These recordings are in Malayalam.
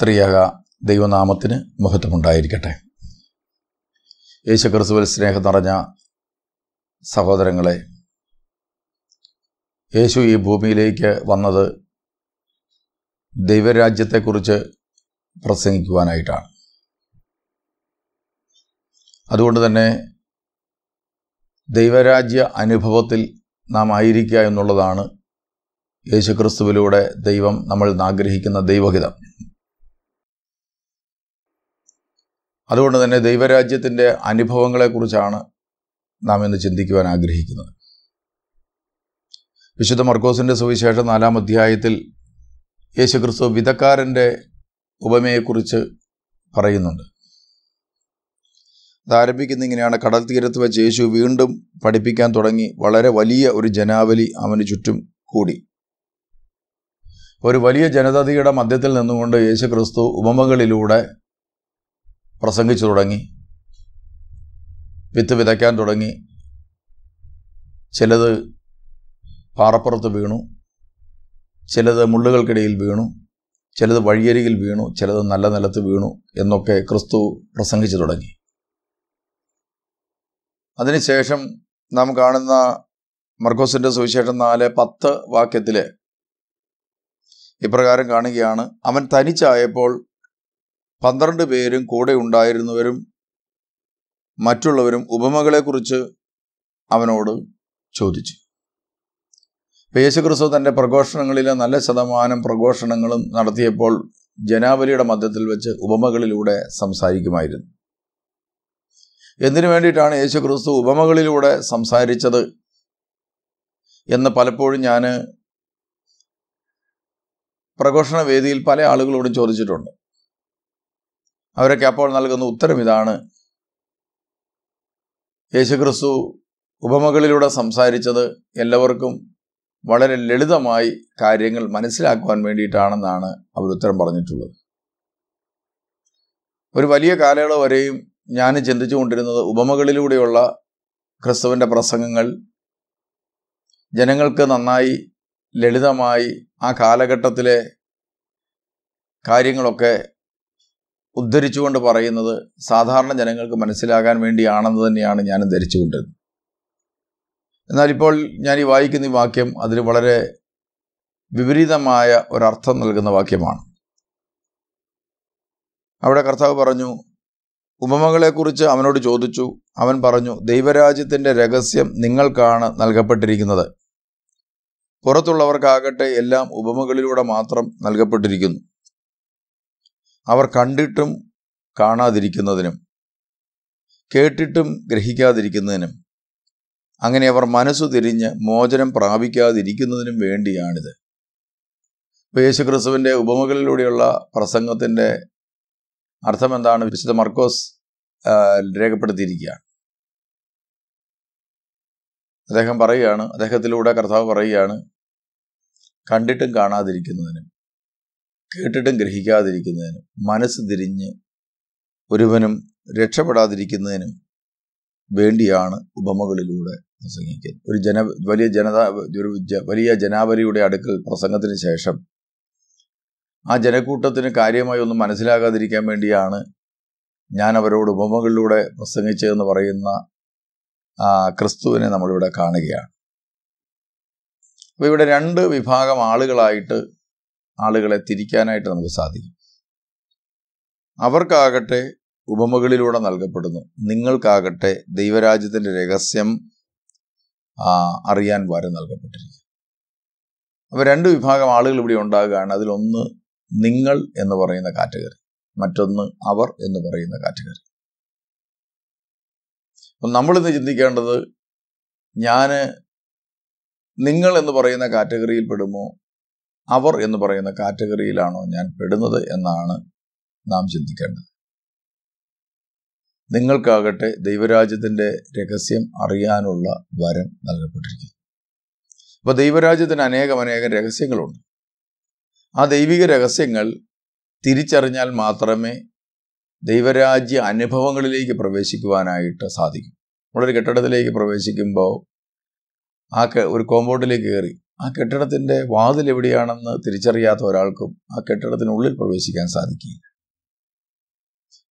ത്രിയേക ദൈവനാമത്തിന് മഹത്വമുണ്ടായിരിക്കട്ടെ. യേശുക്രിസ്തുവിൽ സ്നേഹം നിറഞ്ഞ സഹോദരങ്ങളെ, യേശു ഈ ഭൂമിയിലേക്ക് വന്നത് ദൈവരാജ്യത്തെക്കുറിച്ച് പ്രസംഗിക്കുവാനായിട്ടാണ്. അതുകൊണ്ട് തന്നെ ദൈവരാജ്യ അനുഭവത്തിൽ നാം ആയിരിക്കുക എന്നുള്ളതാണ് യേശുക്രിസ്തുവിലൂടെ ദൈവം നമ്മളിൽ ആഗ്രഹിക്കുന്ന ദൈവഹിതം. അതുകൊണ്ട് തന്നെ ദൈവരാജ്യത്തിൻ്റെ അനുഭവങ്ങളെക്കുറിച്ചാണ് നാം ഇന്ന് ചിന്തിക്കുവാൻ ആഗ്രഹിക്കുന്നത്. വിശുദ്ധ മർക്കോസിൻ്റെ സുവിശേഷം 4-ാം അധ്യായത്തിൽ യേശുക്രിസ്തു വിതക്കാരൻ്റെ ഉപമയെക്കുറിച്ച് പറയുന്നുണ്ട്. അത് ആരംഭിക്കുന്ന ഇങ്ങനെയാണ്: കടൽ തീരത്ത് വെച്ച് യേശു വീണ്ടും പഠിപ്പിക്കാൻ തുടങ്ങി. വളരെ വലിയ ഒരു ജനാവലി അവന് ചുറ്റും കൂടി. ഒരു വലിയ ജനതയുടെ മധ്യത്തിൽ നിന്നുകൊണ്ട് യേശുക്രിസ്തു ഉപമകളിലൂടെ പ്രസംഗിച്ചു തുടങ്ങി. വിത്ത് വിതയ്ക്കാൻ തുടങ്ങി. ചിലത് പാറപ്പുറത്ത് വീണു, ചിലത് മുള്ളുകൾക്കിടയിൽ വീണു, ചിലത് വഴിയരികിൽ വീണു, ചിലത് നല്ല നിലത്ത് വീണു എന്നൊക്കെ ക്രിസ്തു പ്രസംഗിച്ചു തുടങ്ങി. അതിനുശേഷം നാം കാണുന്ന മർക്കോസിൻ്റെ സുവിശേഷം 4:10 വാക്യത്തിൽ ഇപ്രകാരം കാണുകയാണ്: അവൻ തനിച്ചായപ്പോൾ 12 പേരും കൂടെ ഉണ്ടായിരുന്നവരും മറ്റുള്ളവരും ഉപമകളെക്കുറിച്ച് അവനോട് ചോദിച്ചു. യേശുക്രിസ്തു തൻ്റെ പ്രഘോഷണങ്ങളിൽ നല്ല ശതമാനം പ്രഘോഷണങ്ങളും നടത്തിയപ്പോൾ ജനാവലിയുടെ മധ്യത്തിൽ വെച്ച് ഉപമകളിലൂടെ സംസാരിക്കുമായിരുന്നു. എന്തിനു വേണ്ടിയിട്ടാണ് യേശുക്രിസ്തു ഉപമകളിലൂടെ സംസാരിച്ചത് എന്ന് പലപ്പോഴും ഞാൻ പ്രഘോഷണ വേദിയിൽ പല ആളുകളോടും ചോദിച്ചിട്ടുണ്ട്. അവരൊക്കെ അപ്പോൾ നൽകുന്ന ഉത്തരം ഇതാണ്: യേശുക്രിസ്തു ഉപമകളിലൂടെ സംസാരിച്ചത് എല്ലാവർക്കും വളരെ ലളിതമായി കാര്യങ്ങൾ മനസ്സിലാക്കുവാൻ വേണ്ടിയിട്ടാണെന്നാണ് അവർ ഉത്തരം പറഞ്ഞിട്ടുള്ളത്. ഒരു വലിയ കാലയളവ് വരെയും ഞാൻ ചിന്തിച്ചു കൊണ്ടിരുന്നത് ഉപമകളിലൂടെയുള്ള ക്രിസ്തുവിൻ്റെ പ്രസംഗങ്ങൾ ജനങ്ങൾക്ക് നന്നായി ലളിതമായി ആ കാലഘട്ടത്തിലെ കാര്യങ്ങളൊക്കെ ഉദ്ധരിച്ചുകൊണ്ട് പറയുന്നത് സാധാരണ ജനങ്ങൾക്ക് മനസ്സിലാകാൻ വേണ്ടിയാണെന്ന് തന്നെയാണ് ഞാൻ ധരിച്ചുകൊണ്ടിരുന്നത്. എന്നാൽ ഇപ്പോൾ ഞാൻ ഈ വായിക്കുന്ന ഈ വാക്യം അതിന് വളരെ വിപരീതമായ ഒരർത്ഥം നൽകുന്ന വാക്യമാണ്. അവിടെ കർത്താവ് പറഞ്ഞു, ഉപമകളെക്കുറിച്ച് അവനോട് ചോദിച്ചു. അവൻ പറഞ്ഞു, ദൈവരാജ്യത്തിൻ്റെ രഹസ്യം നിങ്ങൾക്കാണ് നൽകപ്പെട്ടിരിക്കുന്നത്. പുറത്തുള്ളവർക്കാകട്ടെ എല്ലാം ഉപമകളിലൂടെ മാത്രം നൽകപ്പെട്ടിരിക്കുന്നു. അവർ കണ്ടിട്ടും കാണാതിരിക്കുന്നതിനും കേട്ടിട്ടും ഗ്രഹിക്കാതിരിക്കുന്നതിനും അങ്ങനെ അവർ മനസ്സു തിരിഞ്ഞ് മോചനം പ്രാപിക്കാതിരിക്കുന്നതിനും വേണ്ടിയാണിത്. ഇപ്പോൾ യേശുക്രിസ്തുവിൻ്റെ ഉപമകളിലൂടെയുള്ള പ്രസംഗത്തിൻ്റെ അർത്ഥം എന്താണ്? വിശുദ്ധ മർക്കോസ് രേഖപ്പെടുത്തിയിരിക്കുകയാണ്. അദ്ദേഹം പറയുകയാണ്, അദ്ദേഹത്തിലൂടെ കർത്താവ് പറയുകയാണ്, കണ്ടിട്ടും കാണാതിരിക്കുന്നതിനും കേട്ടിട്ടും ഗ്രഹിക്കാതിരിക്കുന്നതിനും മനസ്സ് തിരിഞ്ഞ് ഒരുവനും രക്ഷപ്പെടാതിരിക്കുന്നതിനും വേണ്ടിയാണ് ഉപമകളിലൂടെ പ്രസംഗിക്കുന്നത്. ഒരു വലിയ ജനാവലിയുടെ അടുക്കൽ പ്രസംഗത്തിന് ശേഷം ആ ജനക്കൂട്ടത്തിന് കാര്യമായി ഒന്നും മനസ്സിലാകാതിരിക്കാൻ വേണ്ടിയാണ് ഞാൻ അവരോട് ഉപമകളിലൂടെ പ്രസംഗിച്ചതെന്ന് പറയുന്ന ക്രിസ്തുവിനെ നമ്മളിവിടെ കാണുകയാണ്. അപ്പോൾ ഇവിടെ 2 വിഭാഗം ആളുകളെ തിരിക്കാനായിട്ട് നമുക്ക് സാധിക്കും. അവർക്കാകട്ടെ ഉപമകളിലൂടെ നൽകപ്പെടുന്നു, നിങ്ങൾക്കാകട്ടെ ദൈവരാജ്യത്തിൻ്റെ രഹസ്യം അറിയാൻ വരം നൽകപ്പെട്ടിരിക്കുന്നു. അപ്പോൾ 2 വിഭാഗം ആളുകൾ ഇവിടെ ഉണ്ടാകുകയാണ്. അതിലൊന്ന് നിങ്ങൾ എന്ന് പറയുന്ന കാറ്റഗറി, മറ്റൊന്ന് അവർ എന്ന് പറയുന്ന കാറ്റഗറി. അപ്പം നമ്മളിന്ന് ചിന്തിക്കേണ്ടത്, ഞാൻ നിങ്ങൾ എന്ന് പറയുന്ന കാറ്റഗറിയിൽ പെടുമോ അവർ എന്ന് പറയുന്ന കാറ്റഗറിയിലാണോ ഞാൻ പെടുന്നത് എന്നാണ് നാം ചിന്തിക്കേണ്ടത്. നിങ്ങൾക്കാകട്ടെ ദൈവരാജ്യത്തിൻ്റെ രഹസ്യം അറിയാനുള്ള വരം നൽകപ്പെട്ടിരിക്കുന്നു. അപ്പോൾ ദൈവരാജ്യത്തിന് അനേകം രഹസ്യങ്ങളുണ്ട്. ആ ദൈവിക രഹസ്യങ്ങൾ തിരിച്ചറിഞ്ഞാൽ മാത്രമേ ദൈവരാജ്യ അനുഭവങ്ങളിലേക്ക് പ്രവേശിക്കുവാനായിട്ട് സാധിക്കും. നമ്മളൊരു കെട്ടിടത്തിലേക്ക് പ്രവേശിക്കുമ്പോൾ ഒരു കോമ്പൗണ്ടിലേക്ക് കയറി ആ കെട്ടിടത്തിൻ്റെ വാതിൽ എവിടെയാണെന്ന് തിരിച്ചറിയാത്ത ഒരാൾക്കും ആ കെട്ടിടത്തിനുള്ളിൽ പ്രവേശിക്കാൻ സാധിക്കില്ല.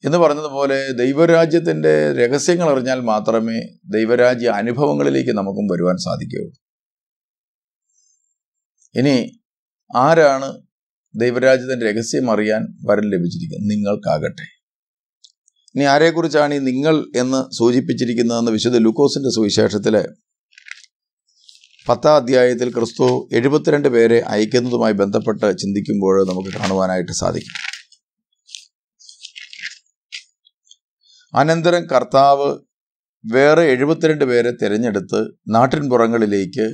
എന്ന് പറഞ്ഞതുപോലെ ദൈവരാജ്യത്തിൻ്റെ രഹസ്യങ്ങൾ അറിഞ്ഞാൽ മാത്രമേ ദൈവരാജ്യ അനുഭവങ്ങളിലേക്ക് നമുക്കും വരുവാൻ സാധിക്കുകയുള്ളൂ. ഇനി ആരാണ് ദൈവരാജ്യത്തിൻ്റെ രഹസ്യം അറിയാൻ വരം ലഭിച്ചിരിക്കുന്നത്? നിങ്ങൾക്കാകട്ടെ. ഇനി ആരെക്കുറിച്ചാണ് ഈ നിങ്ങൾ എന്ന് സൂചിപ്പിച്ചിരിക്കുന്നതെന്ന് വിശുദ്ധ ലൂക്കോസിൻ്റെ സുവിശേഷത്തിൽ 10-ാം അധ്യായത്തിൽ ക്രിസ്തു 72 പേരെ അയക്കുന്നതുമായി ബന്ധപ്പെട്ട് ചിന്തിക്കുമ്പോൾ നമുക്ക് കാണുവാനായിട്ട് സാധിക്കും. അനന്തരം കർത്താവ് വേറെ 72 പേരെ തിരഞ്ഞെടുത്ത് നാട്ടിൻപുറങ്ങളിലേക്ക്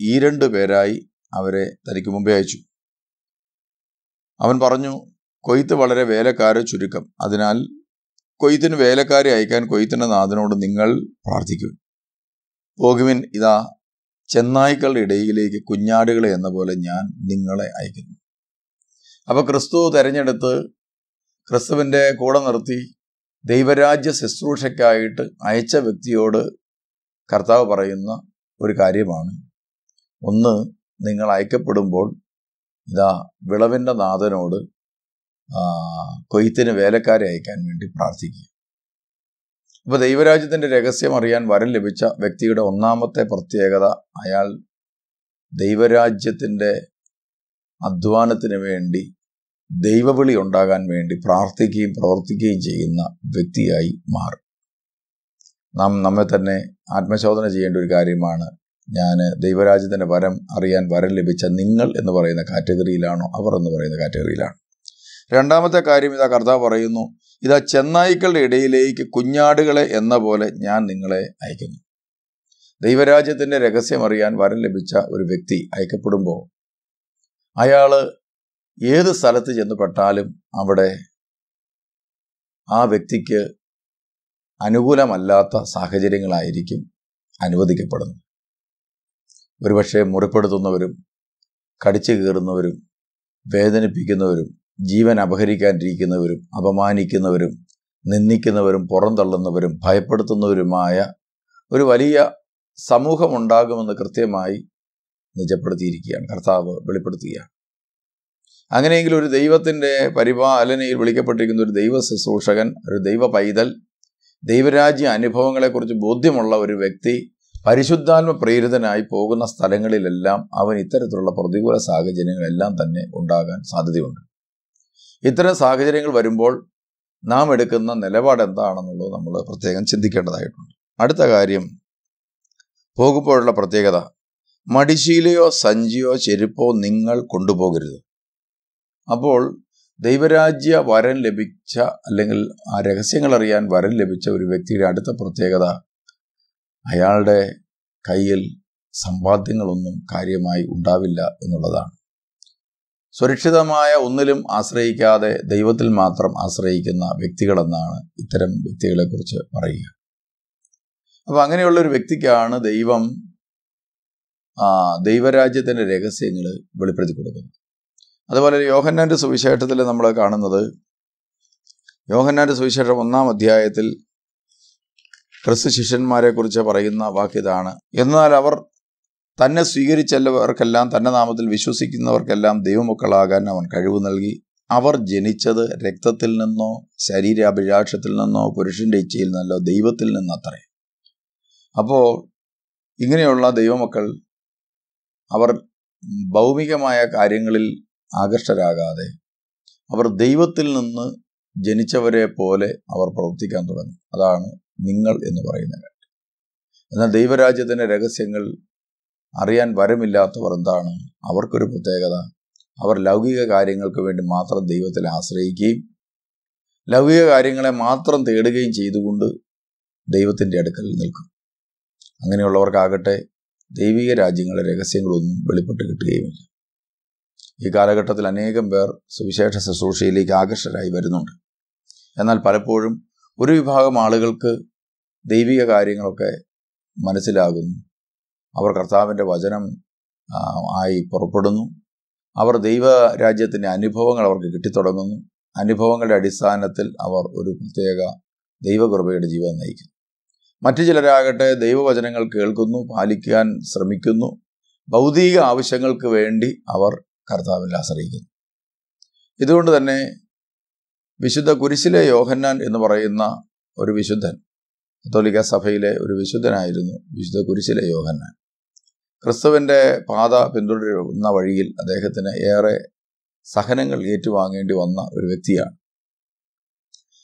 2 പേരായി അവരെ തനിക്ക് മുമ്പേ അയച്ചു. അവൻ പറഞ്ഞു, കൊയ്ത്ത് വളരെ വേലക്കാരെ ചുരുക്കം, അതിനാൽ കൊയ്ത്തിന് വേലക്കാരെ അയക്കാൻ കൊയ്ത്തിൻ്റെ നാഥനോട് നിങ്ങൾ പ്രാർത്ഥിക്കൂ. പോകുവിൻ, ഇതാ ചെന്നായ്ക്കളുടെ ഇടയിലേക്ക് കുഞ്ഞാടുകളെ എന്ന പോലെ ഞാൻ നിങ്ങളെ അയക്കുന്നു. അപ്പോൾ ക്രിസ്തു തിരഞ്ഞെടുത്ത് ക്രിസ്തുവിൻ്റെ കൂടെ നിർത്തി ദൈവരാജ്യ ശുശ്രൂഷയ്ക്കായിട്ട് അയച്ച വ്യക്തിയോട് കർത്താവ് പറയുന്ന ഒരു കാര്യമാണ്, ഒന്ന്, നിങ്ങൾ അയക്കപ്പെടുമ്പോൾ ഇതാ വിളവിൻ്റെ നാഥനോട് കൊയ്ത്തിന് വേലക്കാരെ അയക്കാൻ വേണ്ടി പ്രാർത്ഥിക്കുക. അപ്പോൾ ദൈവരാജ്യത്തിൻ്റെ രഹസ്യം അറിയാൻ വരം ലഭിച്ച വ്യക്തിയുടെ ഒന്നാമത്തെ പ്രത്യേകത, അയാൾ ദൈവരാജ്യത്തിൻ്റെ അധ്വാനത്തിന് വേണ്ടി ദൈവവിളി ഉണ്ടാകാൻ വേണ്ടി പ്രാർത്ഥിക്കുകയും പ്രവർത്തിക്കുകയും ചെയ്യുന്ന വ്യക്തിയായി മാറും. നാം നമ്മെ തന്നെ ആത്മശോധന ചെയ്യേണ്ട ഒരു കാര്യമാണ്. ഞാൻ ദൈവരാജ്യത്തിൻ്റെ വരം അറിയാൻ വരം ലഭിച്ച നിങ്ങൾ എന്ന് പറയുന്ന കാറ്റഗറിയിലാണോ, അവർ എന്ന് പറയുന്ന കാറ്റഗറിയിലാണോ? രണ്ടാമത്തെ കാര്യം, ഇതാ കർത്താവ് പറയുന്നു, ഇതാ ചെന്നായ്ക്കളുടെ ഇടയിലേക്ക് കുഞ്ഞാടുകളെ എന്ന പോലെ ഞാൻ നിങ്ങളെ അയക്കുന്നു. ദൈവരാജ്യത്തിൻ്റെ രഹസ്യം അറിയാൻ വരം ലഭിച്ച ഒരു വ്യക്തി അയക്കപ്പെടുമ്പോൾ അയാൾ ഏത് സ്ഥലത്ത് ചെന്നുപെട്ടാലും അവിടെ ആ വ്യക്തിക്ക് അനുകൂലമല്ലാത്ത സാഹചര്യങ്ങളായിരിക്കും അനുവദിക്കപ്പെടുന്നത്. ഒരുപക്ഷെ മുറിപ്പെടുത്തുന്നവരും കടിച്ചു കീറുന്നവരും വേദനിപ്പിക്കുന്നവരും ജീവൻ അപഹരിക്കാനിരിക്കുന്നവരും അപമാനിക്കുന്നവരും നിന്ദിക്കുന്നവരും പുറന്തള്ളുന്നവരും ഭയപ്പെടുത്തുന്നവരുമായ ഒരു വലിയ സമൂഹമുണ്ടാകുമെന്ന് കൃത്യമായി നിജപ്പെടുത്തിയിരിക്കുകയാണ്, കർത്താവ് വെളിപ്പെടുത്തുകയാണ്. അങ്ങനെയെങ്കിൽ ഒരു ദൈവത്തിൻ്റെ പരിപാലനയിൽ വിളിക്കപ്പെട്ടിരിക്കുന്ന ഒരു ദൈവ ശുശ്രൂഷകൻ, ഒരു ദൈവ പൈതൽ, ദൈവരാജ്യ അനുഭവങ്ങളെക്കുറിച്ച് ബോധ്യമുള്ള ഒരു വ്യക്തി പരിശുദ്ധാത്മ പ്രേരിതനായി പോകുന്ന സ്ഥലങ്ങളിലെല്ലാം അവൻ ഇത്തരത്തിലുള്ള പ്രതികൂല സാഹചര്യങ്ങളെല്ലാം തന്നെ ഉണ്ടാകാൻ സാധ്യതയുണ്ട്. ഇത്തരം സാഹചര്യങ്ങൾ വരുമ്പോൾ നാം എടുക്കുന്ന നിലപാട് എന്താണെന്നുള്ളത് നമ്മൾ പ്രത്യേകം ചിന്തിക്കേണ്ടതായിട്ടുണ്ട്. അടുത്ത കാര്യം, പോകുമ്പോഴുള്ള പ്രത്യേകത, മടിശീലയോ സഞ്ചിയോ ചെരുപ്പോ നിങ്ങൾ കൊണ്ടുപോകരുത്. അപ്പോൾ ദൈവരാജ്യ വരം ലഭിച്ച അല്ലെങ്കിൽ ആ രഹസ്യങ്ങൾ അറിയാൻ വരം ലഭിച്ച ഒരു വ്യക്തിയുടെ അടുത്ത പ്രത്യേകത, അയാളുടെ കയ്യിൽ സമ്പാദ്യങ്ങളൊന്നും കാര്യമായി ഉണ്ടാവില്ല എന്നുള്ളതാണ്. സുരക്ഷിതമായ ഒന്നിലും ആശ്രയിക്കാതെ ദൈവത്തിൽ മാത്രം ആശ്രയിക്കുന്ന വ്യക്തികളെന്നാണ് ഇത്തരം വ്യക്തികളെക്കുറിച്ച് പറയുക. അപ്പോൾ അങ്ങനെയുള്ളൊരു വ്യക്തിക്കാണ് ദൈവരാജ്യത്തിൻ്റെ രഹസ്യങ്ങൾ വെളിപ്പെടുത്തി കൊടുക്കുന്നത്. അതുപോലെ യോഹന്നാൻ്റെ സുവിശേഷത്തിൽ നമ്മൾ കാണുന്നത്, യോഹന്നാൻ്റെ സുവിശേഷം 1-ാം അധ്യായത്തിൽ ക്രിസ്തു ശിഷ്യന്മാരെക്കുറിച്ച് പറയുന്ന വാക്യതാണ്, എന്നാൽ അവർ തന്നെ സ്വീകരിച്ചവർക്കെല്ലാം, തൻ്റെ നാമത്തിൽ വിശ്വസിക്കുന്നവർക്കെല്ലാം ദൈവമക്കളാകാൻ അവൻ കഴിവ് നൽകി. അവർ ജനിച്ചത് രക്തത്തിൽ നിന്നോ ശരീരാഭിലാഷത്തിൽ നിന്നോ പുരുഷൻ്റെ ഇച്ഛയിൽ നിന്നല്ലോ, ദൈവത്തിൽ നിന്നത്രേ. അപ്പോൾ ഇങ്ങനെയുള്ള ദൈവമക്കൾ അവർ ഭൗമികമായ കാര്യങ്ങളിൽ ആകർഷരാകാതെ അവർ ദൈവത്തിൽ നിന്ന് ജനിച്ചവരെ പോലെ അവർ പ്രവർത്തിക്കാൻ തുടങ്ങി. അതാണ് നിങ്ങൾ എന്ന് പറയുന്ന കാര്യം. എന്നാൽ ദൈവരാജ്യത്തിൻ്റെ രഹസ്യങ്ങൾ അറിയാൻ വരമില്ലാത്തവർ എന്താണ്? അവർക്കൊരു പ്രത്യേകത, അവർ ലൗകിക കാര്യങ്ങൾക്ക് വേണ്ടി മാത്രം ദൈവത്തിൽ ആശ്രയിക്കുകയും ലൗകിക കാര്യങ്ങളെ മാത്രം തേടുകയും ചെയ്തുകൊണ്ട് ദൈവത്തിൻ്റെ അടുക്കൽ നിൽക്കും. അങ്ങനെയുള്ളവർക്കാകട്ടെ ദൈവിക രാജ്യങ്ങളുടെ രഹസ്യങ്ങളൊന്നും വെളിപ്പെട്ട് കിട്ടുകയുമില്ല. ഈ കാലഘട്ടത്തിൽ അനേകം പേർ സുവിശേഷ ശുശ്രൂഷയിലേക്ക് ആകർഷകരായി വരുന്നുണ്ട്. എന്നാൽ പലപ്പോഴും ഒരു വിഭാഗം ആളുകൾക്ക് ദൈവിക കാര്യങ്ങളൊക്കെ മനസ്സിലാകുന്നു. അവർ കർത്താവിൻ്റെ വചനം ആയി പുറപ്പെടുന്നു. അവർ ദൈവരാജ്യത്തിൻ്റെ അനുഭവങ്ങൾ അവർക്ക് കിട്ടിത്തുടങ്ങുന്നു. അനുഭവങ്ങളുടെ അടിസ്ഥാനത്തിൽ അവർ ഒരു പ്രത്യേക ദൈവകൃപയുടെ ജീവിതം നയിക്കുന്നു. മറ്റു ചിലരാകട്ടെ ദൈവവചനങ്ങൾ കേൾക്കുന്നു, പാലിക്കാൻ ശ്രമിക്കുന്നു. ഭൗതിക ആവശ്യങ്ങൾക്ക് വേണ്ടി അവർ കർത്താവിൽ ആശ്രയിക്കുന്നു. ഇതുകൊണ്ട് തന്നെ വിശുദ്ധ കുരിശിലെ യോഹന്നാൻ എന്ന് പറയുന്ന ഒരു വിശുദ്ധൻ, കത്തോലിക്ക സഭയിലെ ഒരു വിശുദ്ധനായിരുന്നു വിശുദ്ധ കുരിശിലെ യോഹന്നാൻ. ക്രിസ്തുവിൻ്റെ പാത പിന്തുടരുന്ന വഴിയിൽ അദ്ദേഹത്തിന് ഏറെ സഹനങ്ങൾ ഏറ്റുവാങ്ങേണ്ടി വന്ന ഒരു വ്യക്തിയാണ്.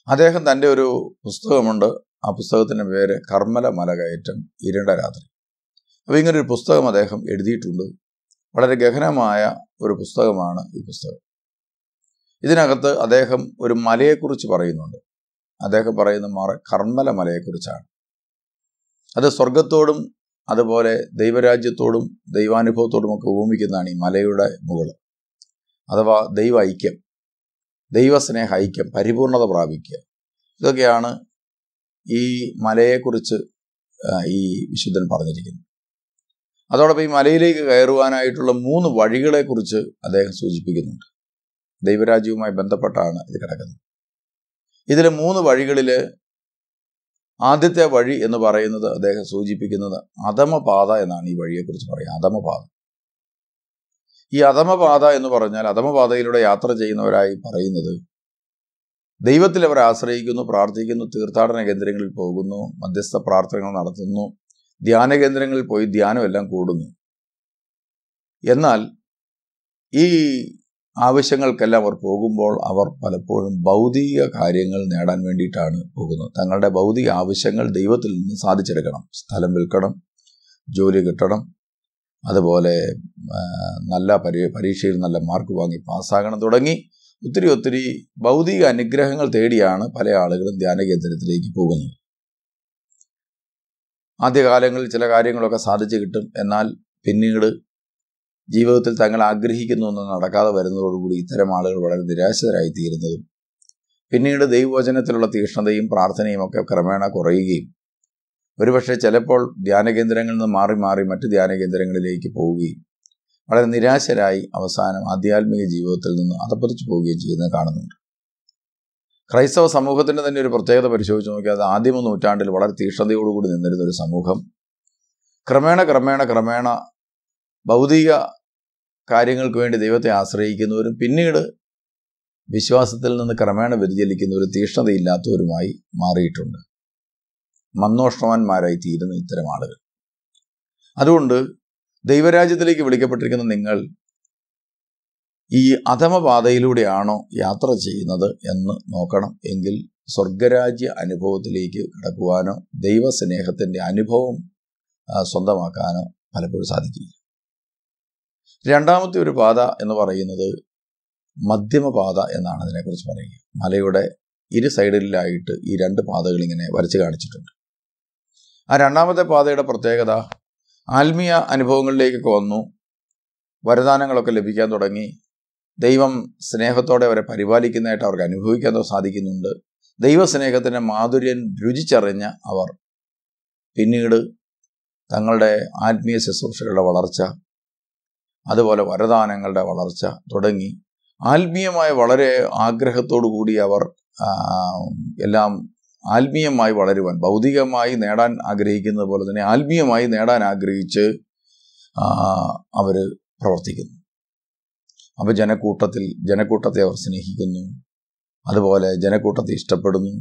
അദ്ദേഹം തൻ്റെ ഒരു പുസ്തകമുണ്ട്. ആ പുസ്തകത്തിൻ്റെ പേര് കർമ്മല മലകയറ്റം ഇരുണ്ട രാത്രി. അപ്പോൾ ഇങ്ങനൊരു പുസ്തകം അദ്ദേഹം എഴുതിയിട്ടുണ്ട്. വളരെ ഗഹനമായ ഒരു പുസ്തകമാണ് ഈ പുസ്തകം. ഇതിനകത്ത് അദ്ദേഹം ഒരു മലയെക്കുറിച്ച് പറയുന്നുണ്ട്. അദ്ദേഹം പറയുന്ന കർമ്മല മലയെക്കുറിച്ചാണ്. അത് സ്വർഗത്തോടും അതുപോലെ ദൈവരാജ്യത്തോടും ദൈവാനുഭവത്തോടുമൊക്കെ ഉപമിക്കുന്നതാണ് ഈ മലയുടെ മുകൾ, അഥവാ ദൈവ ഐക്യം, ദൈവസ്നേഹ ഐക്യം, പരിപൂർണത പ്രാപിക്കുക. ഇതൊക്കെയാണ് ഈ മലയെക്കുറിച്ച് ഈ വിശുദ്ധൻ പറഞ്ഞിരിക്കുന്നത്. അതോടൊപ്പം ഈ മലയിലേക്ക് കയറുവാനായിട്ടുള്ള 3 വഴികളെക്കുറിച്ച് അദ്ദേഹം സൂചിപ്പിക്കുന്നുണ്ട്. ദൈവരാജ്യവുമായി ബന്ധപ്പെട്ടാണ് ഇത് കിടക്കുന്നത്. ഇതിലെ 3 വഴികളിൽ ആദ്യത്തെ വഴി എന്ന് പറയുന്നത് അദ്ദേഹം സൂചിപ്പിക്കുന്നത് അധമപാത എന്നാണ്. ഈ വഴിയെക്കുറിച്ച് പറയുക അധമപാത. ഈ അധമപാത എന്ന് പറഞ്ഞാൽ അധമപാതയിലൂടെ യാത്ര ചെയ്യുന്നവരായി പറയുന്നത് ദൈവത്തിൽ അവർ ആശ്രയിക്കുന്നു, പ്രാർത്ഥിക്കുന്നു, തീർത്ഥാടന കേന്ദ്രങ്ങളിൽ പോകുന്നു, മധ്യസ്ഥ പ്രാർത്ഥനകൾ നടത്തുന്നു, ധ്യാന കേന്ദ്രങ്ങളിൽ പോയി ധ്യാനമെല്ലാം കൂടുന്നു. എന്നാൽ ഈ ആവശ്യങ്ങൾക്കെല്ലാം അവർ പോകുമ്പോൾ അവർ പലപ്പോഴും ഭൗതിക കാര്യങ്ങൾ നേടാൻ വേണ്ടിയിട്ടാണ് പോകുന്നത്. തങ്ങളുടെ ഭൗതിക ആവശ്യങ്ങൾ ദൈവത്തിൽ നിന്ന് സാധിച്ചെടുക്കണം. സ്ഥലം വിൽക്കണം, ജോലി കിട്ടണം, അതുപോലെ നല്ല പരീക്ഷയിൽ നല്ല മാർക്ക് വാങ്ങി പാസ്സാകണം തുടങ്ങി ഒത്തിരി ഭൗതിക അനുഗ്രഹങ്ങൾ തേടിയാണ് പല ആളുകളും ധ്യാന കേന്ദ്രത്തിലേക്ക് പോകുന്നത്. ആദ്യകാലങ്ങളിൽ ചില കാര്യങ്ങളൊക്കെ സാധിച്ചു കിട്ടും. എന്നാൽ പിന്നീട് ജീവിതത്തിൽ തങ്ങൾ ആഗ്രഹിക്കുന്നൊന്നും നടക്കാതെ വരുന്നതോടുകൂടി ഇത്തരം ആളുകൾ വളരെ നിരാശരായി തീരുന്നതും പിന്നീട് ദൈവവചനത്തിലുള്ള തീക്ഷ്ണതയും പ്രാർത്ഥനയും ഒക്കെ ക്രമേണ കുറയുകയും ഒരുപക്ഷെ ചിലപ്പോൾ ധ്യാനകേന്ദ്രങ്ങളിൽ നിന്ന് മാറി മറ്റ് ധ്യാനകേന്ദ്രങ്ങളിലേക്ക് പോവുകയും വളരെ നിരാശരായി അവസാനം ആധ്യാത്മിക ജീവിതത്തിൽ നിന്ന് അധപ്പതിച്ചു പോവുകയും ചെയ്യുന്നത് കാണുന്നുണ്ട്. ക്രൈസ്തവ സമൂഹത്തിൻ്റെ തന്നെ ഒരു പ്രത്യേകത പരിശോധിച്ച് നോക്കിയാൽ അത് ആദ്യ നൂറ്റാണ്ടിൽ വളരെ തീക്ഷ്ണതയോടുകൂടി നിന്നിരുന്നൊരു സമൂഹം ക്രമേണ ഭൗതിക കാര്യങ്ങൾക്ക് വേണ്ടി ദൈവത്തെ ആശ്രയിക്കുന്നവരും പിന്നീട് വിശ്വാസത്തിൽ നിന്ന് ക്രമേണ വ്യതിചലിക്കുന്നവരും തീക്ഷ്ണതയില്ലാത്തവരുമായി മാറിയിട്ടുണ്ട്. മന്നോഷ്ണവാന്മാരായി തീരുന്ന ഇത്തരം ആളുകൾ. അതുകൊണ്ട് ദൈവരാജ്യത്തിലേക്ക് വിളിക്കപ്പെട്ടിരിക്കുന്ന നിങ്ങൾ ഈ അധമപാതയിലൂടെയാണോ യാത്ര ചെയ്യുന്നത് എന്ന് നോക്കണം. എങ്കിൽ സ്വർഗരാജ്യ അനുഭവത്തിലേക്ക് കടക്കുവാനോ ദൈവസ്നേഹത്തിൻ്റെ അനുഭവം സ്വന്തമാക്കാനോ പലപ്പോഴും സാധിക്കില്ല. രണ്ടാമത്തെ ഒരു പാത എന്ന് പറയുന്നത് മധ്യമപാത എന്നാണ് അതിനെക്കുറിച്ച് പറയുക. മലയുടെ ഇരു സൈഡിലായിട്ട് ഈ 2 പാതകൾ ഇങ്ങനെ വരച്ച് കാണിച്ചിട്ടുണ്ട്. ആ രണ്ടാമത്തെ പാതയുടെ പ്രത്യേകത ആത്മീയ അനുഭവങ്ങളിലേക്കൊക്കെ വന്നു, വരദാനങ്ങളൊക്കെ ലഭിക്കാൻ തുടങ്ങി, ദൈവം സ്നേഹത്തോടെ അവരെ പരിപാലിക്കുന്നതായിട്ട് അവർക്ക് അനുഭവിക്കാൻ സാധിക്കുന്നുണ്ട്. ദൈവസ്നേഹത്തിൻ്റെ മാധുര്യം രുചിച്ചറിഞ്ഞ അവർ പിന്നീട് തങ്ങളുടെ ആത്മീയ ശുശ്രൂഷകളുടെ വളർച്ച, അതുപോലെ വരദാനങ്ങളുടെ വളർച്ച തുടങ്ങി ആത്മീയമായ വളരെ ആഗ്രഹത്തോടു കൂടി അവർ എല്ലാം ആത്മീയമായി വളരുവാൻ, ഭൗതികമായി നേടാൻ ആഗ്രഹിക്കുന്നത് പോലെ തന്നെ ആത്മീയമായി നേടാൻ ആഗ്രഹിച്ച് അവർ പ്രവർത്തിക്കുന്നു. അപ്പോൾ ജനക്കൂട്ടത്തെ അവർ സ്നേഹിക്കുന്നു, അതുപോലെ ജനക്കൂട്ടത്തെ ഇഷ്ടപ്പെടുന്നു,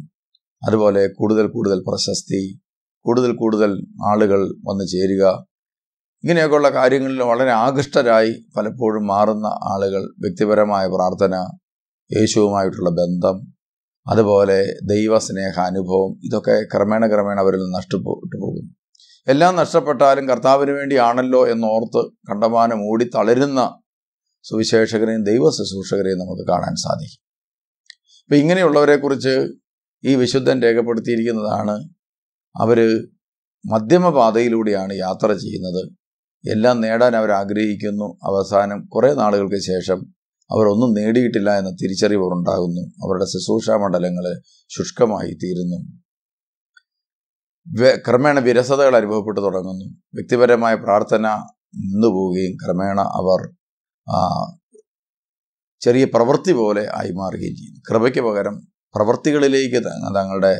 അതുപോലെ കൂടുതൽ പ്രശസ്തി, കൂടുതൽ ആളുകൾ വന്നു ചേരുക, ഇങ്ങനെയൊക്കെയുള്ള കാര്യങ്ങളിൽ വളരെ ആകൃഷ്ടരായി പലപ്പോഴും മാറുന്ന ആളുകൾ വ്യക്തിപരമായ പ്രാർത്ഥന, യേശുവുമായിട്ടുള്ള ബന്ധം, അതുപോലെ ദൈവസ്നേഹ അനുഭവം, ഇതൊക്കെ ക്രമേണ അവരിൽ നിന്ന് നഷ്ടപ്പെട്ടു പോകുന്നു. എല്ലാം നഷ്ടപ്പെട്ടാലും കർത്താവിന് വേണ്ടിയാണല്ലോ എന്നോർത്ത് കണ്ടമാനം ഓടി തളരുന്ന സുവിശേഷകരെയും ദൈവ ശുശ്രൂഷകരെയും നമുക്ക് കാണാൻ സാധിക്കും. അപ്പം ഇങ്ങനെയുള്ളവരെക്കുറിച്ച് ഈ വിശുദ്ധൻ രേഖപ്പെടുത്തിയിരിക്കുന്നതാണ്. അവർ മധ്യമപാതയിലൂടെയാണ് യാത്ര ചെയ്യുന്നത്. എല്ലാം നേടാൻ അവർ ആഗ്രഹിക്കുന്നു. അവസാനം കുറേ നാളുകൾക്ക് ശേഷം അവർ ഒന്നും നേടിയിട്ടില്ല എന്ന തിരിച്ചറിവ് ഉണ്ടാകുന്നു. അവരുടെ ശുശ്രൂഷാ മണ്ഡലങ്ങൾ ശുഷ്കമായി തീരുന്നു. ക്രമേണ വിരസതകൾ അനുഭവപ്പെട്ടു തുടങ്ങുന്നു. വ്യക്തിപരമായ പ്രാർത്ഥന നിന്നുപോവുകയും ക്രമേണ അവർ ചെറിയ പ്രവൃത്തി പോലെ ആയി മാറുകയും ചെയ്യുന്നു. കൃപയ്ക്ക് പകരം പ്രവൃത്തികളിലേക്ക് തങ്ങളുടെ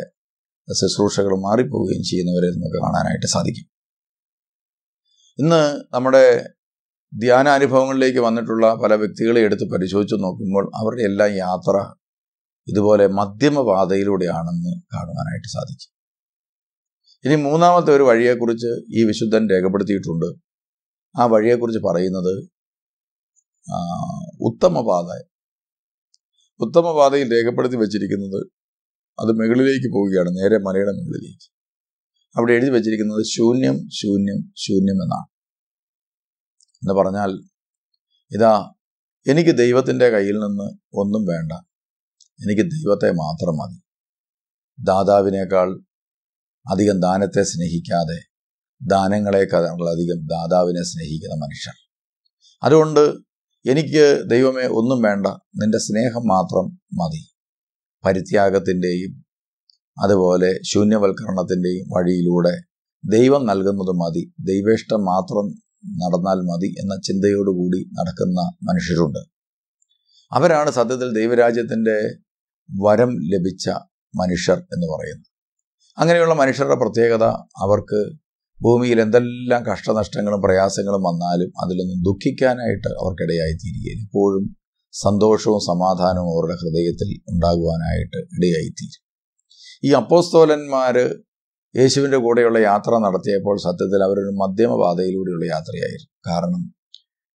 ശുശ്രൂഷകൾ മാറിപ്പോവുകയും ചെയ്യുന്നവരെ നമുക്ക് കാണാനായിട്ട് സാധിക്കും. ഇന്ന് നമ്മുടെ ധ്യാനാനുഭവങ്ങളിലേക്ക് വന്നിട്ടുള്ള പല വ്യക്തികളെ എടുത്ത് പരിശോധിച്ച് നോക്കുമ്പോൾ അവരുടെ എല്ലാം യാത്ര ഇതുപോലെ മധ്യമപാതയിലൂടെയാണെന്ന് കാണുവാനായിട്ട് സാധിക്കും. ഇനി മൂന്നാമത്തെ ഒരു വഴിയെക്കുറിച്ച് ഈ വിശുദ്ധൻ രേഖപ്പെടുത്തിയിട്ടുണ്ട്. ആ വഴിയെക്കുറിച്ച് പറയുന്നത് ഉത്തമപാതയിൽ രേഖപ്പെടുത്തി വെച്ചിരിക്കുന്നത് അത് മുകളിലേക്ക് പോവുകയാണ്, നേരെ മലയുടെ മുകളിലേക്ക്. അവിടെ എഴുതി വെച്ചിരിക്കുന്നത് ശൂന്യം ശൂന്യം ശൂന്യം എന്നാണ്. എന്ന് പറഞ്ഞാൽ ഇതാ, എനിക്ക് ദൈവത്തിൻ്റെ കയ്യിൽ നിന്ന് ഒന്നും വേണ്ട, എനിക്ക് ദൈവത്തെ മാത്രം മതി. ദാതാവിനേക്കാൾ അധികം ദാനത്തെ സ്നേഹിക്കാതെ ദാനങ്ങളെക്കാൾ അധികം ദാതാവിനെ സ്നേഹിക്കുന്ന മനുഷ്യർ. അതുകൊണ്ട് എനിക്ക് ദൈവമേ ഒന്നും വേണ്ട, നിന്റെ സ്നേഹം മാത്രം മതി. പരിത്യാഗത്തിൻ്റെയും അതുപോലെ ശൂന്യവൽക്കരണത്തിൻ്റെയും വഴിയിലൂടെ ദൈവം നൽകുന്നത് മതി, ദൈവേഷ്ടം മാത്രം നടന്നാൽ മതി എന്ന ചിന്തയോടുകൂടി നടക്കുന്ന മനുഷ്യരുണ്ട്. അവരാണ് സത്യത്തിൽ ദൈവരാജ്യത്തിൻ്റെ വരം ലഭിച്ച മനുഷ്യർ എന്ന് പറയുന്നത്. അങ്ങനെയുള്ള മനുഷ്യരുടെ പ്രത്യേകത, അവർക്ക് ഭൂമിയിൽ എന്തെല്ലാം കഷ്ടനഷ്ടങ്ങളും പ്രയാസങ്ങളും വന്നാലും അതിലൊന്നും ദുഃഖിക്കാനായിട്ട് അവർക്കിടയായി തീരുകയും എപ്പോഴും സന്തോഷവും സമാധാനവും അവരുടെ ഹൃദയത്തിൽ ഉണ്ടാകുവാനായിട്ട് ഇടയായിത്തീരും. ഈ അപ്പോസ്തോലന്മാർ യേശുവിൻ്റെ കൂടെയുള്ള യാത്ര നടത്തിയപ്പോൾ സത്യത്തിൽ അവരൊരു മധ്യമപാതയിലൂടെയുള്ള യാത്രയായിരുന്നു. കാരണം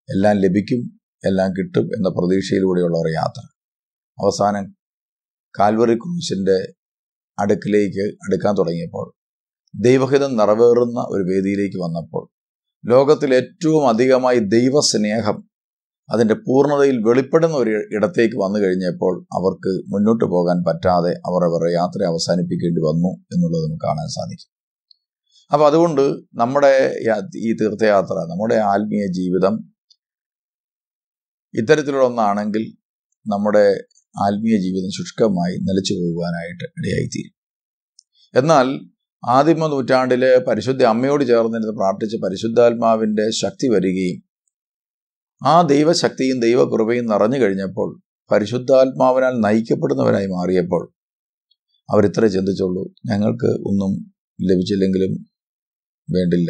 എല്ലാം ലഭിക്കും, എല്ലാം കിട്ടും എന്ന പ്രതീക്ഷയിലൂടെയുള്ള ഒരു യാത്ര. അവസാനം കാൽവറി ക്രൂശിൻ്റെ അടുക്കിലേക്ക് അടുക്കാൻ തുടങ്ങിയപ്പോൾ, ദൈവഹിതം നിറവേറുന്ന ഒരു വേദിയിലേക്ക് വന്നപ്പോൾ, ലോകത്തിൽ ഏറ്റവും അധികമായി ദൈവസ്നേഹം അതിൻ്റെ പൂർണ്ണതയിൽ വെളിപ്പെടുന്ന ഒരു ഇടത്തേക്ക് വന്നു കഴിഞ്ഞപ്പോൾ അവർക്ക് മുന്നോട്ട് പോകാൻ പറ്റാതെ അവർ അവരുടെ യാത്ര അവസാനിപ്പിക്കേണ്ടി വന്നു എന്നുള്ളത് നമുക്ക് കാണാൻ സാധിക്കും. അപ്പോൾ അതുകൊണ്ട് നമ്മുടെ ഈ തീർത്ഥയാത്ര, നമ്മുടെ ആത്മീയ ജീവിതം ഇത്തരത്തിലുള്ള ഒന്നാണെങ്കിൽ നമ്മുടെ ആത്മീയ ജീവിതം ശുഷ്കമായി നിലച്ചു പോകുവാനായിട്ട് ഇടയായിത്തീരും. എന്നാൽ ആദിമ നൂറ്റാണ്ടിലെ പരിശുദ്ധ അമ്മയോട് ചേർന്നിരുന്ന് പ്രാർത്ഥിച്ച് പരിശുദ്ധാത്മാവിൻ്റെ ശക്തി വരികയും ആ ദൈവശക്തിയും ദൈവകൃപയും നിറഞ്ഞു കഴിഞ്ഞപ്പോൾ, പരിശുദ്ധാത്മാവിനാൽ നയിക്കപ്പെടുന്നവരായി മാറിയപ്പോൾ അവരിത്ര ചിന്തിച്ചുള്ളൂ, ഞങ്ങൾക്ക് ഒന്നും ലഭിച്ചില്ലെങ്കിലും വേണ്ടില്ല,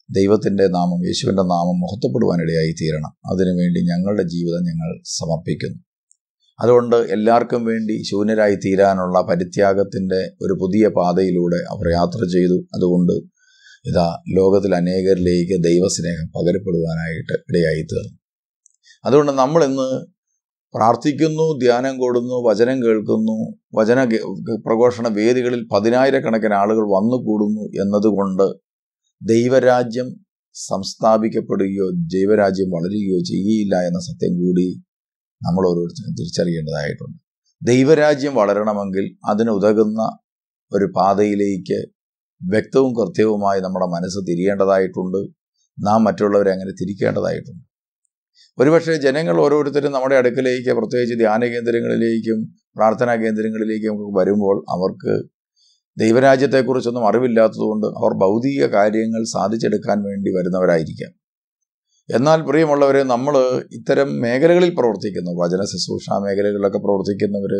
ദൈവത്തിൻ്റെ നാമം, യേശുവിൻ്റെ നാമം മഹത്വപ്പെടുവാനിടയായി തീരണം, അതിനുവേണ്ടി ഞങ്ങളുടെ ജീവിതം ഞങ്ങൾ സമർപ്പിക്കുന്നു. അതുകൊണ്ട് എല്ലാവർക്കും വേണ്ടി ശൂന്യരായി തീരാനുള്ള പരിത്യാഗത്തിൻ്റെ ഒരു പുതിയ പാതയിലൂടെ അവർ യാത്ര ചെയ്തു. അതുകൊണ്ട് ഇതാ ലോകത്തിൽ അനേകരിലേക്ക് ദൈവസ്നേഹം പകരപ്പെടുവാനായിട്ട് ഇടയായി തീർന്നു. അതുകൊണ്ട് നമ്മളിന്ന് പ്രാർത്ഥിക്കുന്നു, ധ്യാനം കൂടുന്നു, വചനം കേൾക്കുന്നു, വചന പ്രഘോഷണ വേദികളിൽ 10,000-കണക്കിന് ആളുകൾ വന്നുകൂടുന്നു എന്നതുകൊണ്ട് ദൈവരാജ്യം സംസ്ഥാപിക്കപ്പെടുകയോ ദൈവരാജ്യം വളരുകയോ ചെയ്യുകയില്ല എന്ന സത്യം കൂടി നമ്മൾ ഓരോരുത്തരും തിരിച്ചറിയേണ്ടതായിട്ടുണ്ട്. ദൈവരാജ്യം വളരണമെങ്കിൽ അതിനുതകുന്ന ഒരു പാതയിലേക്ക് വ്യക്തവും കൃത്യവുമായി നമ്മുടെ മനസ്സ് തിരിയേണ്ടതായിട്ടുണ്ട്. നാം മറ്റുള്ളവരെ അങ്ങനെ തിരിക്കേണ്ടതായിട്ടുണ്ട്. ഒരുപക്ഷെ ജനങ്ങൾ ഓരോരുത്തരും നമ്മുടെ അടുക്കലേക്ക്, പ്രത്യേകിച്ച് ധ്യാന കേന്ദ്രങ്ങളിലേക്കും പ്രാർത്ഥനാ കേന്ദ്രങ്ങളിലേക്കും വരുമ്പോൾ അവർക്ക് ദൈവരാജ്യത്തെക്കുറിച്ചൊന്നും അറിവില്ലാത്തതുകൊണ്ട് അവർ ഭൗതിക കാര്യങ്ങൾ സാധിച്ചെടുക്കാൻ വേണ്ടി വരുന്നവരായിരിക്കാം. എന്നാൽ പ്രിയമുള്ളവരെ, നമ്മൾ ഇത്തരം മേഖലകളിൽ പ്രവർത്തിക്കുന്ന വചന ശുശ്രൂഷ മേഖലകളിലൊക്കെ പ്രവർത്തിക്കുന്നവർ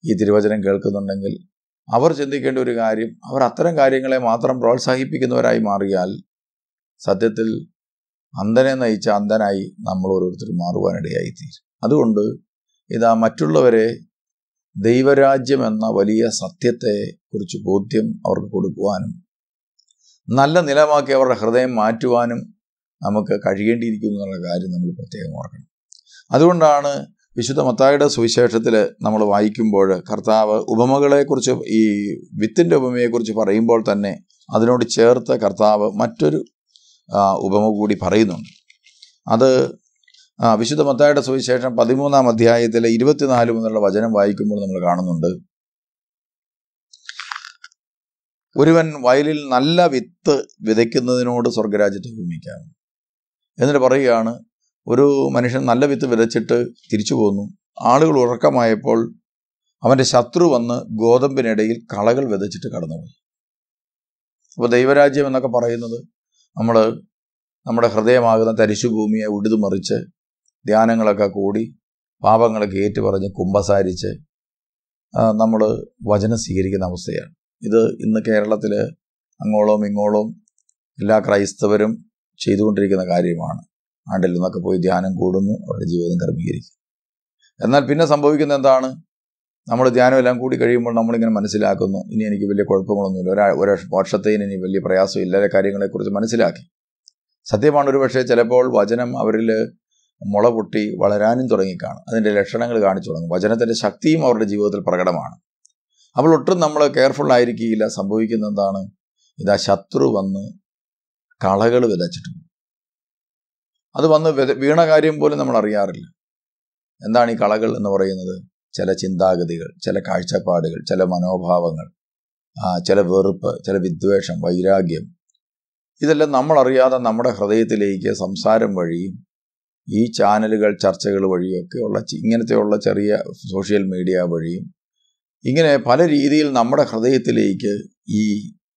ഈ തിരുവചനം കേൾക്കുന്നുണ്ടെങ്കിൽ അവർ ചിന്തിക്കേണ്ട ഒരു കാര്യം, അവർ അത്തരം കാര്യങ്ങളെ മാത്രം പ്രോത്സാഹിപ്പിക്കുന്നവരായി മാറിയാൽ സത്യത്തിൽ അന്ധനെ നയിച്ച അന്ധനായി നമ്മൾ ഓരോരുത്തരും മാറുവാനിടയായിത്തീരും. അതുകൊണ്ട് ഇതാ മറ്റുള്ളവരെ ദൈവരാജ്യം എന്ന വലിയ സത്യത്തെ കുറിച്ച് ബോധ്യം അവർക്ക് കൊടുക്കുവാനും നല്ല നിലമാക്കി അവരുടെ ഹൃദയം മാറ്റുവാനും നമുക്ക് കഴിയേണ്ടിയിരിക്കുന്നു എന്നുള്ള കാര്യം നമ്മൾ പ്രത്യേകം ഓർക്കണം. അതുകൊണ്ടാണ് വിശുദ്ധ മത്തായിയുടെ സുവിശേഷത്തിൽ നമ്മൾ വായിക്കുമ്പോൾ കർത്താവ് ഉപമകളെക്കുറിച്ച്, ഈ വിത്തിൻ്റെ ഉപമയെക്കുറിച്ച് പറയുമ്പോൾ തന്നെ അതിനോട് ചേർത്ത് കർത്താവ് മറ്റൊരു ഉപമ കൂടി പറയുന്നുണ്ട്. അത് വിശുദ്ധ മത്തായിയുടെ സുവിശേഷം 13-ാം അധ്യായത്തിലെ 24 മുതലുള്ള വചനം വായിക്കുമ്പോൾ നമ്മൾ കാണുന്നുണ്ട്. ഒരുവൻ വയലിൽ നല്ല വിത്ത് വിതയ്ക്കുന്നതിനോട് സ്വർഗരാജ്യത്തെ ഉപമിക്കാം. എന്നിട്ട് പറയുകയാണ്, ഒരു മനുഷ്യൻ നല്ല വിത്ത് വിതച്ചിട്ട് തിരിച്ചു പോന്നു. ആളുകൾ ഉറക്കമായപ്പോൾ അവൻ്റെ ശത്രു വന്ന് ഗോതമ്പിനിടയിൽ കളകൾ വിതച്ചിട്ട് കടന്നുപോയി. അപ്പോൾ ദൈവരാജ്യം എന്നൊക്കെ പറയുന്നത് നമ്മൾ നമ്മുടെ ഹൃദയമാകുന്ന തരിശുഭൂമിയെ ഉഴുതുമറിച്ച് ധ്യാനങ്ങളൊക്കെ കൂടി പാപങ്ങളൊക്കെ ഏറ്റുപറഞ്ഞ് കുമ്പസാരിച്ച് നമ്മൾ വചനം സ്വീകരിക്കുന്ന അവസ്ഥയാണ്. ഇത് ഇന്ന് കേരളത്തിൽ അങ്ങോളവും ഇങ്ങോളവും എല്ലാ ക്രൈസ്തവരും ചെയ്തുകൊണ്ടിരിക്കുന്ന കാര്യമാണ്. ആണ്ടിൽ നിന്നൊക്കെ പോയി ധ്യാനം കൂടുന്നു, അവരുടെ ജീവിതം ക്രമീകരിക്കും. എന്നാൽ പിന്നെ സംഭവിക്കുന്ന എന്താണ്? നമ്മൾ ധ്യാനം എല്ലാം കൂടി കഴിയുമ്പോൾ നമ്മളിങ്ങനെ മനസ്സിലാക്കുന്നു, ഇനി എനിക്ക് വലിയ കുഴപ്പങ്ങളൊന്നുമില്ല, ഒരു വർഷത്തേന് ഇനി വലിയ പ്രയാസമില്ല, കാര്യങ്ങളെക്കുറിച്ച് മനസ്സിലാക്കി. സത്യമാണ്, ഒരു പക്ഷേ ചിലപ്പോൾ വചനം അവരിൽ മുള പൊട്ടി വളരാനും തുടങ്ങിക്കാണും, അതിൻ്റെ ലക്ഷണങ്ങൾ കാണിച്ചു തുടങ്ങും. വചനത്തിൻ്റെ ശക്തിയും അവരുടെ ജീവിതത്തിൽ പ്രകടമാണ്. അപ്പോൾ ഒട്ടും നമ്മൾ കെയർഫുള്ളായിരിക്കില്ല. സംഭവിക്കുന്ന എന്താണ്? ഇതാ ശത്രു വന്ന് കളകൾ വിതച്ചിട്ട് പോകും. അത് വന്ന് വീണ കാര്യം പോലും നമ്മൾ അറിയാറില്ല. എന്താണ് ഈ കളകൾ എന്ന് പറയുന്നത്? ചില ചിന്താഗതികൾ, ചില കാഴ്ചപ്പാടുകൾ, ചില മനോഭാവങ്ങൾ, ചില വെറുപ്പ്, ചില വിദ്വേഷം, വൈരാഗ്യം. ഇതെല്ലാം നമ്മളറിയാതെ നമ്മുടെ ഹൃദയത്തിലേക്ക് സംസാരം വഴിയും ഈ ചാനലുകൾ, ചർച്ചകൾ വഴിയൊക്കെയുള്ള ഇങ്ങനത്തെയുള്ള ചെറിയ സോഷ്യൽ മീഡിയ വഴിയും ഇങ്ങനെ പല രീതിയിൽ നമ്മുടെ ഹൃദയത്തിലേക്ക് ഈ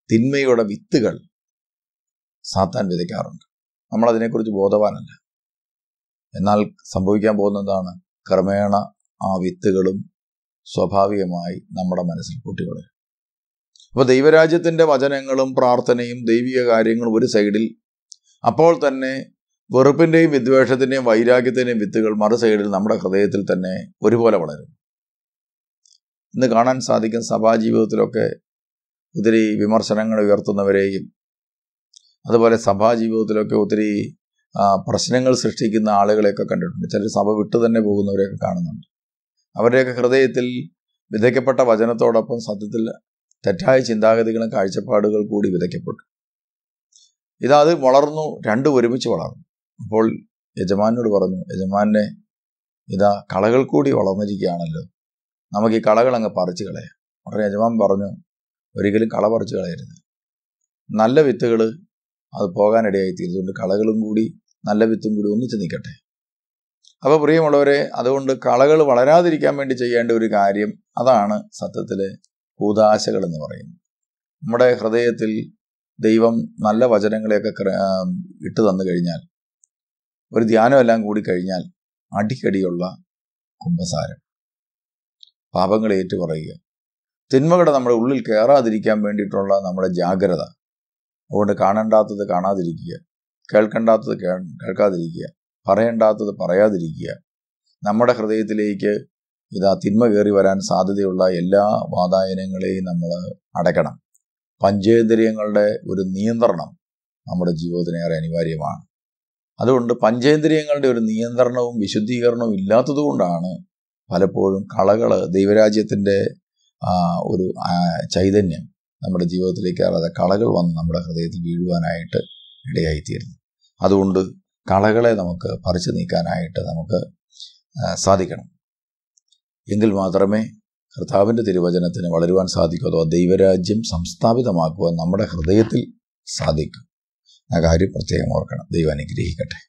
തിന്മയുടെ വിത്തുകൾ സാത്താൻ വിതയ്ക്കാറുണ്ട്. നമ്മളതിനെക്കുറിച്ച് ബോധവാനല്ല. എന്നാൽ സംഭവിക്കാൻ പോകുന്നതാണ്, ക്രമേണ ആ വിത്തുകളും സ്വാഭാവികമായി നമ്മുടെ മനസ്സിൽ പൊട്ടിവളരും. അപ്പോൾ ദൈവരാജ്യത്തിൻ്റെ വചനങ്ങളും പ്രാർത്ഥനയും ദൈവിക കാര്യങ്ങളും ഒരു സൈഡിൽ, അപ്പോൾ തന്നെ വെറുപ്പിൻ്റെയും വിദ്വേഷത്തിൻ്റെയും വൈരാഗ്യത്തിൻ്റെയും വിത്തുകൾ മറു സൈഡിൽ നമ്മുടെ ഹൃദയത്തിൽ തന്നെ ഒരുപോലെ വളരും. ഇന്ന് കാണാൻ സാധിക്കും, സഭാജീവിതത്തിലൊക്കെ ഒത്തിരി വിമർശനങ്ങൾ ഉയർത്തുന്നവരെയും അതുപോലെ സഭാജീവിതത്തിലൊക്കെ ഒത്തിരി പ്രശ്നങ്ങൾ സൃഷ്ടിക്കുന്ന ആളുകളെയൊക്കെ കണ്ടിട്ടുണ്ട്. ചിലർ സഭ വിട്ടു തന്നെ പോകുന്നവരെയൊക്കെ കാണുന്നുണ്ട്. അവരുടെയൊക്കെ ഹൃദയത്തിൽ വിതയ്ക്കപ്പെട്ട വചനത്തോടൊപ്പം സത്യത്തിൽ തെറ്റായ ചിന്താഗതികളും കാഴ്ചപ്പാടുകൾ കൂടി വിതയ്ക്കപ്പെട്ടു. അത് വളർന്നു, രണ്ടും ഒരുമിച്ച് വളർന്നു. അപ്പോൾ യജമാനോട് പറഞ്ഞു, യജമാനെ, കളകൾ കൂടി വളർന്നിരിക്കുകയാണല്ലോ, നമുക്ക് ഈ കളകൾ അങ്ങ് പറിച്ചു കളയാം. ഉടനെ യജമാൻ പറഞ്ഞു, ഒരിക്കലും കള പറിച്ചു കളയരുത്. നല്ല വിത്തുകൾ അത് പോകാനിടയായി തീരുന്നുണ്ട്, കളകളും കൂടി നല്ല വിത്തും കൂടി ഒന്നിച്ച് നിൽക്കട്ടെ. അപ്പോൾ പ്രിയമുള്ളവരെ, അതുകൊണ്ട് കളകൾ വളരാതിരിക്കാൻ വേണ്ടി ചെയ്യേണ്ട ഒരു കാര്യം അതാണ് സത്യത്തിലെ കൂദാശകൾ എന്ന് പറയുന്നത്. നമ്മുടെ ഹൃദയത്തിൽ ദൈവം നല്ല വചനങ്ങളെയൊക്കെ ഇട്ട് തന്നു കഴിഞ്ഞാൽ, ഒരു ധ്യാനമെല്ലാം കൂടി കഴിഞ്ഞാൽ അടിക്കടിയുള്ള കുമ്പസാരം, പാപങ്ങളെ ഏറ്റുപറയുക, തിന്മകളുടെ നമ്മുടെ ഉള്ളിൽ കയറാതിരിക്കാൻ വേണ്ടിയിട്ടുള്ള നമ്മുടെ ജാഗ്രത. അതുകൊണ്ട് കാണേണ്ടാത്തത് കാണാതിരിക്കുക, കേൾക്കേണ്ടാത്തത് കേൾക്കാതിരിക്കുക, പറയേണ്ടാത്തത് പറയാതിരിക്കുക. നമ്മുടെ ഹൃദയത്തിലേക്ക് തിന്മ കയറി വരാൻ സാധ്യതയുള്ള എല്ലാ വാതായനങ്ങളെയും നമ്മൾ അടയ്ക്കണം. പഞ്ചേന്ദ്രിയങ്ങളുടെ ഒരു നിയന്ത്രണം നമ്മുടെ ജീവിതത്തിനേറെ അനിവാര്യമാണ്. അതുകൊണ്ട് പഞ്ചേന്ദ്രിയങ്ങളുടെ ഒരു നിയന്ത്രണവും വിശുദ്ധീകരണവും ഇല്ലാത്തതുകൊണ്ടാണ് പലപ്പോഴും കളകൾ, ദൈവരാജ്യത്തിൻ്റെ ഒരു ചൈതന്യം നമ്മുടെ ജീവിതത്തിലേക്ക് കയറാതെ കളകൾ വന്ന് നമ്മുടെ ഹൃദയത്തിൽ വീഴുവാനായിട്ട് ഇടയായിത്തീരുന്നു. അതുകൊണ്ട് കളകളെ നമുക്ക് പറിച്ചു നീക്കാനായിട്ട് നമുക്ക് സാധിക്കണം. എങ്കിൽ മാത്രമേ കർത്താവിൻ്റെ തിരുവചനത്തിന് വളരുവാൻ സാധിക്കൂ, അഥവാ ദൈവരാജ്യം സംസ്ഥാപിതമാക്കുവാൻ നമ്മുടെ ഹൃദയത്തിൽ സാധിക്കും. ആ കാര്യം പ്രത്യേകം ഓർക്കണം. ദൈവം അനുഗ്രഹിക്കട്ടെ.